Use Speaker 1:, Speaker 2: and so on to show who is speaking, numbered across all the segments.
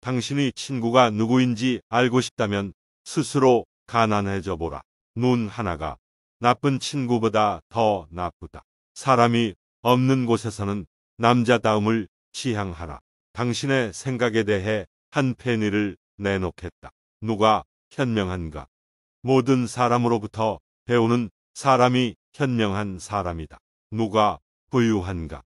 Speaker 1: 당신의 친구가 누구인지 알고 싶다면 스스로 가난해져 보라. 눈 하나가 나쁜 친구보다 더 나쁘다. 사람이 없는 곳에서는 남자다움을 지향하라. 당신의 생각에 대해 한 페니를 내놓겠다. 누가 현명한가? 모든 사람으로부터 배우는 사람이 현명한 사람이다. 누가 부유한가?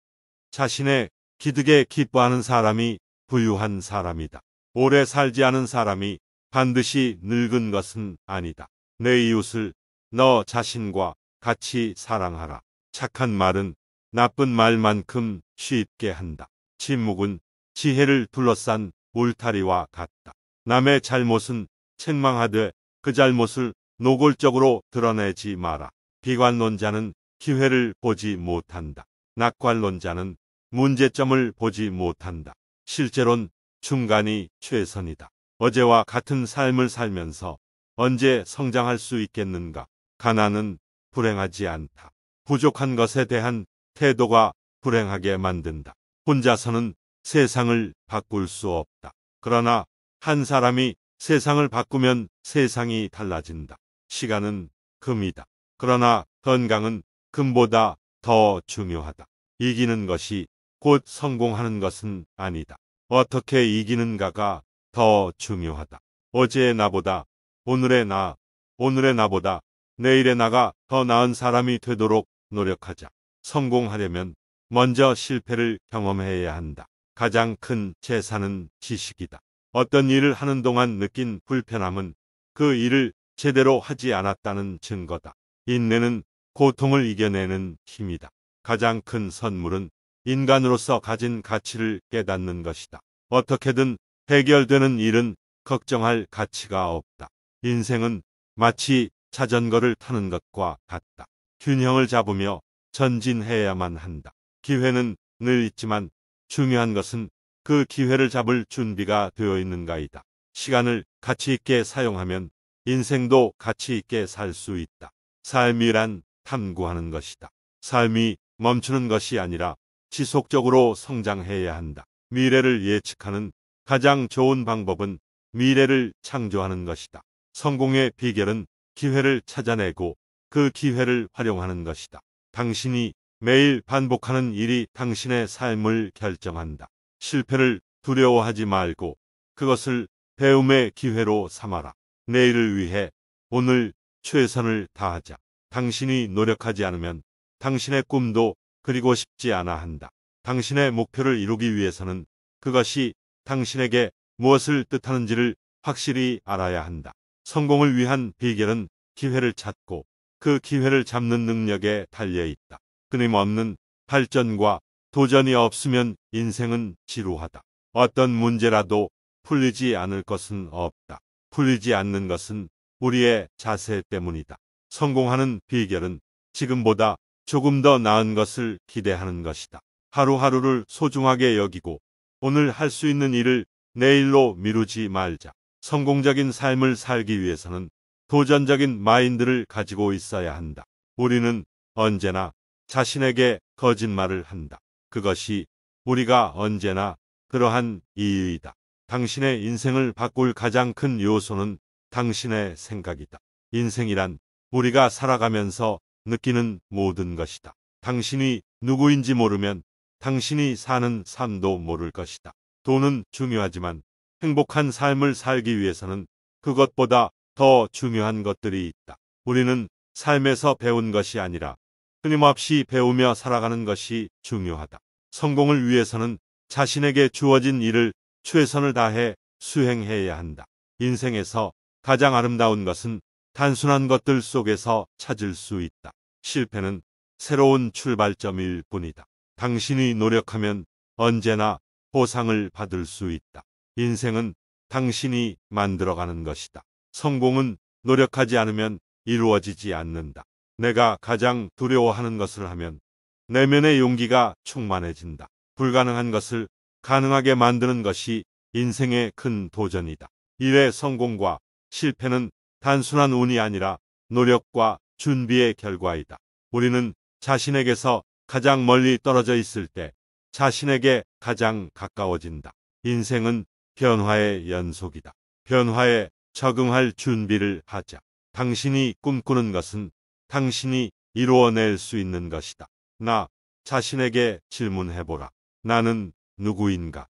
Speaker 1: 자신의 기득에 기뻐하는 사람이 부유한 사람이다. 오래 살지 않은 사람이 반드시 늙은 것은 아니다. 내 이웃을 너 자신과 같이 사랑하라. 착한 말은 나쁜 말만큼 쉽게 한다. 침묵은 지혜를 둘러싼 울타리와 같다. 남의 잘못은 책망하되 그 잘못을 노골적으로 드러내지 마라. 비관론자는 기회를 보지 못한다. 낙관론자는 문제점을 보지 못한다. 실제론 중간이 최선이다. 어제와 같은 삶을 살면서 언제 성장할 수 있겠는가? 가난은 불행하지 않다. 부족한 것에 대한 태도가 불행하게 만든다. 혼자서는 세상을 바꿀 수 없다. 그러나 한 사람이 세상을 바꾸면 세상이 달라진다. 시간은 금이다. 그러나 건강은 금보다 더 중요하다. 이기는 것이 곧 성공하는 것은 아니다. 어떻게 이기는가가 더 중요하다. 어제의 나보다 오늘의 나, 오늘의 나보다 내일의 나가 더 나은 사람이 되도록 노력하자. 성공하려면 먼저 실패를 경험해야 한다. 가장 큰 재산은 지식이다. 어떤 일을 하는 동안 느낀 불편함은 그 일을 제대로 하지 않았다는 증거다. 인내는 고통을 이겨내는 힘이다. 가장 큰 선물은 인간으로서 가진 가치를 깨닫는 것이다. 어떻게든 해결되는 일은 걱정할 가치가 없다. 인생은 마치 자전거를 타는 것과 같다. 균형을 잡으며 전진해야만 한다. 기회는 늘 있지만 중요한 것은 그 기회를 잡을 준비가 되어 있는가이다. 시간을 가치 있게 사용하면 인생도 가치 있게 살 수 있다. 삶이란 탐구하는 것이다. 삶이 멈추는 것이 아니라 지속적으로 성장해야 한다. 미래를 예측하는 가장 좋은 방법은 미래를 창조하는 것이다. 성공의 비결은 기회를 찾아내고 그 기회를 활용하는 것이다. 당신이 매일 반복하는 일이 당신의 삶을 결정한다. 실패를 두려워하지 말고 그것을 배움의 기회로 삼아라. 내일을 위해 오늘 최선을 다하자. 당신이 노력하지 않으면 당신의 꿈도 그리고 싶지 않아 한다. 당신의 목표를 이루기 위해서는 그것이 당신에게 무엇을 뜻하는지를 확실히 알아야 한다. 성공을 위한 비결은 기회를 찾고 그 기회를 잡는 능력에 달려 있다. 끊임없는 발전과 도전이 없으면 인생은 지루하다. 어떤 문제라도 풀리지 않을 것은 없다. 풀리지 않는 것은 우리의 자세 때문이다. 성공하는 비결은 지금보다 조금 더 나은 것을 기대하는 것이다. 하루하루를 소중하게 여기고 오늘 할 수 있는 일을 내일로 미루지 말자. 성공적인 삶을 살기 위해서는 도전적인 마인드를 가지고 있어야 한다. 우리는 언제나 자신에게 거짓말을 한다. 그것이 우리가 언제나 그러한 이유이다. 당신의 인생을 바꿀 가장 큰 요소는 당신의 생각이다. 인생이란 우리가 살아가면서 느끼는 모든 것이다. 당신이 누구인지 모르면 당신이 사는 삶도 모를 것이다. 돈은 중요하지만 행복한 삶을 살기 위해서는 그것보다 더 중요한 것들이 있다. 우리는 삶에서 배운 것이 아니라 끊임없이 배우며 살아가는 것이 중요하다. 성공을 위해서는 자신에게 주어진 일을 최선을 다해 수행해야 한다. 인생에서 가장 아름다운 것은 단순한 것들 속에서 찾을 수 있다. 실패는 새로운 출발점일 뿐이다. 당신이 노력하면 언제나 보상을 받을 수 있다. 인생은 당신이 만들어가는 것이다. 성공은 노력하지 않으면 이루어지지 않는다. 내가 가장 두려워하는 것을 하면 내면의 용기가 충만해진다. 불가능한 것을 가능하게 만드는 것이 인생의 큰 도전이다. 일의 성공과 실패는 단순한 운이 아니라 노력과 준비의 결과이다. 우리는 자신에게서 가장 멀리 떨어져 있을 때 자신에게 가장 가까워진다. 인생은 변화의 연속이다. 변화에 적응할 준비를 하자. 당신이 꿈꾸는 것은 당신이 이루어낼 수 있는 것이다. 나 자신에게 질문해보라. 나는 누구인가?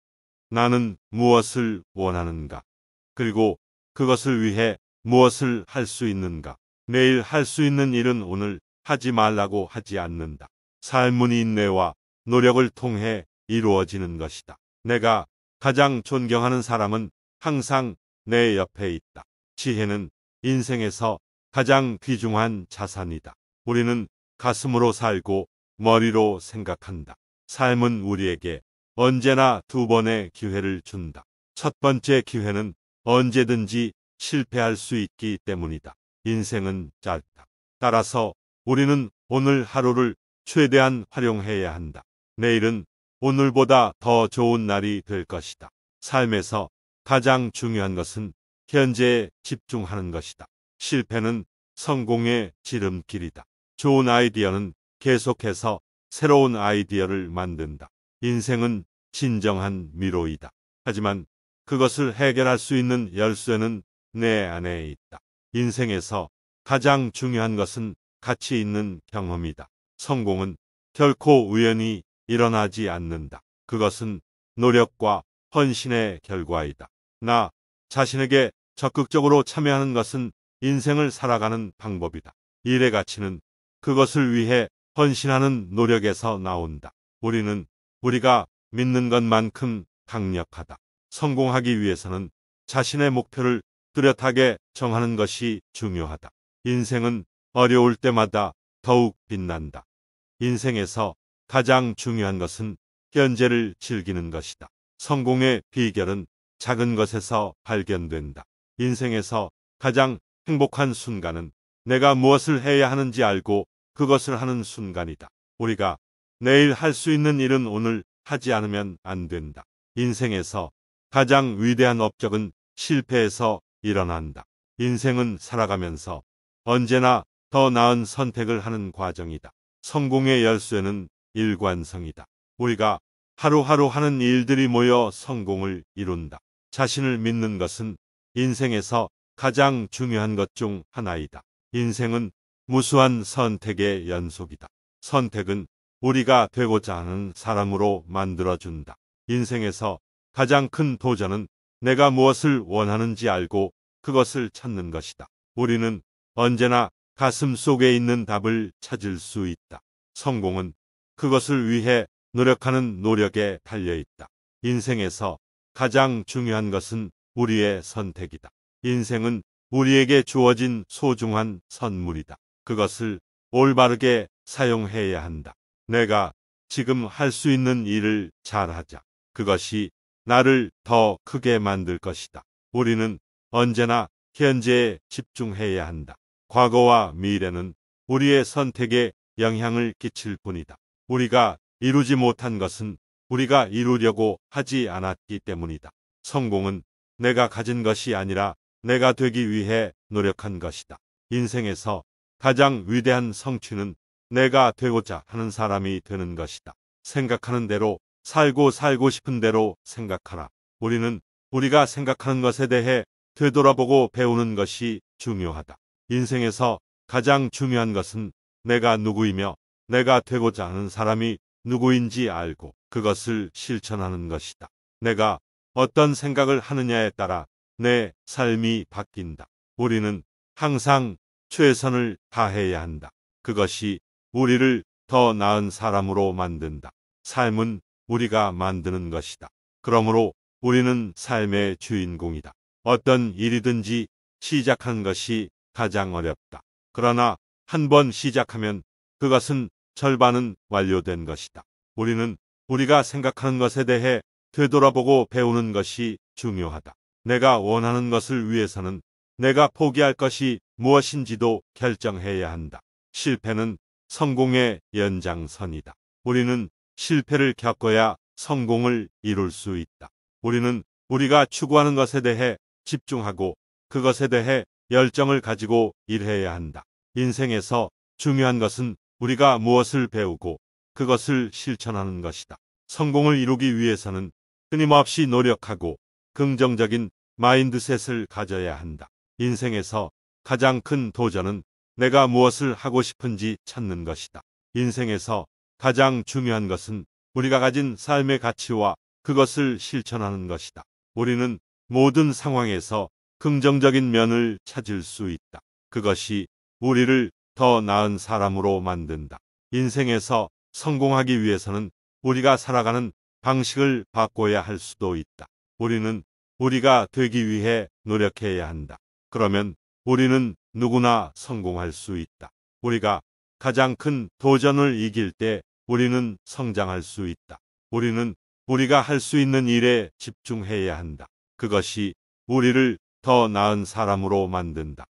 Speaker 1: 나는 무엇을 원하는가? 그리고 그것을 위해 무엇을 할 수 있는가? 내일 할 수 있는 일은 오늘 하지 말라고 하지 않는다. 삶은 인내와 노력을 통해 이루어지는 것이다. 내가 가장 존경하는 사람은 항상 내 옆에 있다. 지혜는 인생에서 가장 귀중한 자산이다. 우리는 가슴으로 살고 머리로 생각한다. 삶은 우리에게 언제나 두 번의 기회를 준다. 첫 번째 기회는 언제든지 실패할 수 있기 때문이다. 인생은 짧다. 따라서 우리는 오늘 하루를 최대한 활용해야 한다. 내일은 오늘보다 더 좋은 날이 될 것이다. 삶에서 가장 중요한 것은 현재에 집중하는 것이다. 실패는 성공의 지름길이다. 좋은 아이디어는 계속해서 새로운 아이디어를 만든다. 인생은 진정한 미로이다. 하지만 그것을 해결할 수 있는 열쇠는 내 안에 있다. 인생에서 가장 중요한 것은 가치 있는 경험이다. 성공은 결코 우연히 일어나지 않는다. 그것은 노력과 헌신의 결과이다. 나 자신에게 적극적으로 참여하는 것은 인생을 살아가는 방법이다. 일의 가치는 그것을 위해 헌신하는 노력에서 나온다. 우리는 우리가 믿는 것만큼 강력하다. 성공하기 위해서는 자신의 목표를 뚜렷하게 정하는 것이 중요하다. 인생은 어려울 때마다 더욱 빛난다. 인생에서 가장 중요한 것은 현재를 즐기는 것이다. 성공의 비결은 작은 것에서 발견된다. 인생에서 가장 행복한 순간은 내가 무엇을 해야 하는지 알고 그것을 하는 순간이다. 우리가 내일 할 수 있는 일은 오늘 하지 않으면 안 된다. 인생에서 가장 위대한 업적은 실패에서 일어난다. 인생은 살아가면서 언제나 더 나은 선택을 하는 과정이다. 성공의 열쇠는 일관성이다. 우리가 하루하루 하는 일들이 모여 성공을 이룬다. 자신을 믿는 것은 인생에서 가장 중요한 것 중 하나이다. 인생은 무수한 선택의 연속이다. 선택은 우리가 되고자 하는 사람으로 만들어준다. 인생에서 가장 큰 도전은 내가 무엇을 원하는지 알고 그것을 찾는 것이다. 우리는 언제나 가슴 속에 있는 답을 찾을 수 있다. 성공은 그것을 위해 노력하는 노력에 달려 있다. 인생에서 가장 중요한 것은 우리의 선택이다. 인생은 우리에게 주어진 소중한 선물이다. 그것을 올바르게 사용해야 한다. 내가 지금 할 수 있는 일을 잘하자. 그것이 나를 더 크게 만들 것이다. 우리는 언제나 현재에 집중해야 한다. 과거와 미래는 우리의 선택에 영향을 끼칠 뿐이다. 우리가 이루지 못한 것은 우리가 이루려고 하지 않았기 때문이다. 성공은 내가 가진 것이 아니라 내가 되기 위해 노력한 것이다. 인생에서 가장 위대한 성취는 내가 되고자 하는 사람이 되는 것이다. 생각하는 대로 살고 싶은 대로 생각하라. 우리는 우리가 생각하는 것에 대해 되돌아보고 배우는 것이 중요하다. 인생에서 가장 중요한 것은 내가 누구이며 내가 되고자 하는 사람이 누구인지 알고 그것을 실천하는 것이다. 내가 어떤 생각을 하느냐에 따라 내 삶이 바뀐다. 우리는 항상 최선을 다해야 한다. 그것이 우리를 더 나은 사람으로 만든다. 삶은 우리가 만드는 것이다. 그러므로 우리는 삶의 주인공이다. 어떤 일이든지 시작한 것이 가장 어렵다. 그러나 한 번 시작하면 그것은 절반은 완료된 것이다. 우리는 우리가 생각하는 것에 대해 되돌아보고 배우는 것이 중요하다. 내가 원하는 것을 위해서는 내가 포기할 것이 무엇인지도 결정해야 한다. 실패는 성공의 연장선이다. 우리는 실패를 겪어야 성공을 이룰 수 있다. 우리는 우리가 추구하는 것에 대해 집중하고 그것에 대해 열정을 가지고 일해야 한다. 인생에서 중요한 것은 우리가 무엇을 배우고 그것을 실천하는 것이다. 성공을 이루기 위해서는 끊임없이 노력하고 긍정적인 마인드셋을 가져야 한다. 인생에서 가장 큰 도전은 내가 무엇을 하고 싶은지 찾는 것이다. 인생에서 가장 중요한 것은 우리가 가진 삶의 가치와 그것을 실천하는 것이다. 우리는 모든 상황에서 긍정적인 면을 찾을 수 있다. 그것이 우리를 더 나은 사람으로 만든다. 인생에서 성공하기 위해서는 우리가 살아가는 방식을 바꿔야 할 수도 있다. 우리는 우리가 되기 위해 노력해야 한다. 그러면 우리는 누구나 성공할 수 있다. 우리가 가장 큰 도전을 이길 때 우리는 성장할 수 있다. 우리는 우리가 할 수 있는 일에 집중해야 한다. 그것이 우리를 더 나은 사람으로 만든다.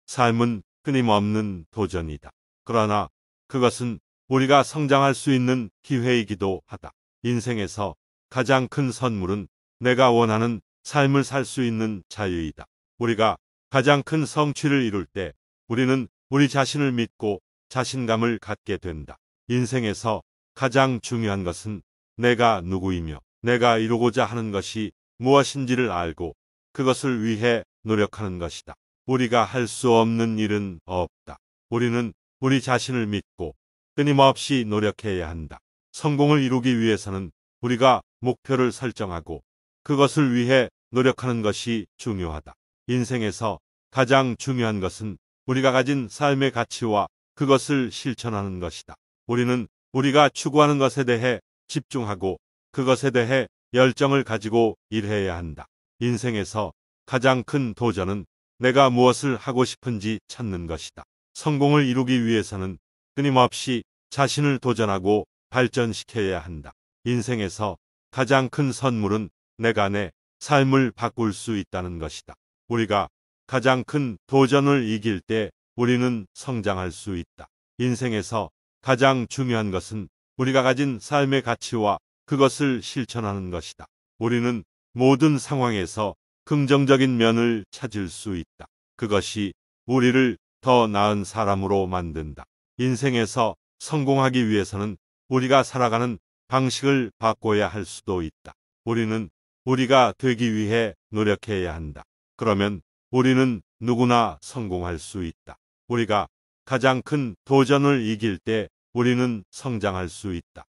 Speaker 1: 삶은 끊임없는 도전이다. 그러나 그것은 우리가 성장할 수 있는 기회이기도 하다. 인생에서 가장 큰 선물은 내가 원하는 삶을 살 수 있는 자유이다. 우리가 가장 큰 성취를 이룰 때 우리는 우리 자신을 믿고 자신감을 갖게 된다. 인생에서 가장 중요한 것은 내가 누구이며 내가 이루고자 하는 것이 무엇인지를 알고 그것을 위해 노력하는 것이다. 우리가 할 수 없는 일은 없다. 우리는 우리 자신을 믿고 끊임없이 노력해야 한다. 성공을 이루기 위해서는 우리가 목표를 설정하고 그것을 위해 노력하는 것이 중요하다. 인생에서 가장 중요한 것은 우리가 가진 삶의 가치와 그것을 실천하는 것이다. 우리는 우리가 추구하는 것에 대해 집중하고 그것에 대해 열정을 가지고 일해야 한다. 인생에서 가장 큰 도전은 내가 무엇을 하고 싶은지 찾는 것이다. 성공을 이루기 위해서는 끊임없이 자신을 도전하고 발전시켜야 한다. 인생에서 가장 큰 선물은 내가 내 삶을 바꿀 수 있다는 것이다. 우리가 가장 큰 도전을 이길 때 우리는 성장할 수 있다. 인생에서 가장 중요한 것은 우리가 가진 삶의 가치와 그것을 실천하는 것이다. 우리는 모든 상황에서 긍정적인 면을 찾을 수 있다. 그것이 우리를 더 나은 사람으로 만든다. 인생에서 성공하기 위해서는 우리가 살아가는 방식을 바꿔야 할 수도 있다. 우리는 우리가 되기 위해 노력해야 한다. 그러면 우리는 누구나 성공할 수 있다. 우리가 가장 큰 도전을 이길 때 우리는 성장할 수 있다.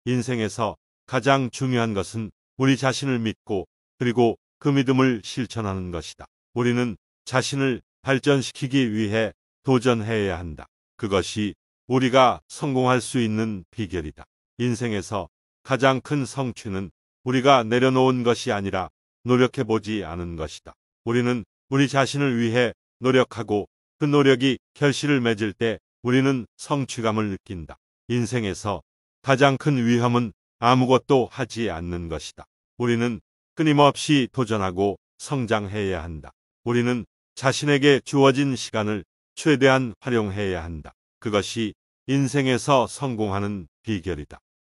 Speaker 1: 인생에서 가장 중요한 것은 우리 자신을 믿고 그리고 그 믿음을 실천하는 것이다. 우리는 자신을 발전시키기 위해 도전해야 한다. 그것이 우리가 성공할 수 있는 비결이다. 인생에서 가장 큰 성취는 우리가 내려놓은 것이 아니라 노력해보지 않은 것이다. 우리는 우리 자신을 위해 노력하고 그 노력이 결실을 맺을 때 우리는 성취감을 느낀다. 인생에서 가장 큰 위험은 아무것도 하지 않는 것이다. 우리는 끊임없이 도전하고 성장해야 한다. 우리는 자신에게 주어진 시간을 최대한 활용해야 한다. 그것이 인생에서 성공하는 비결이다.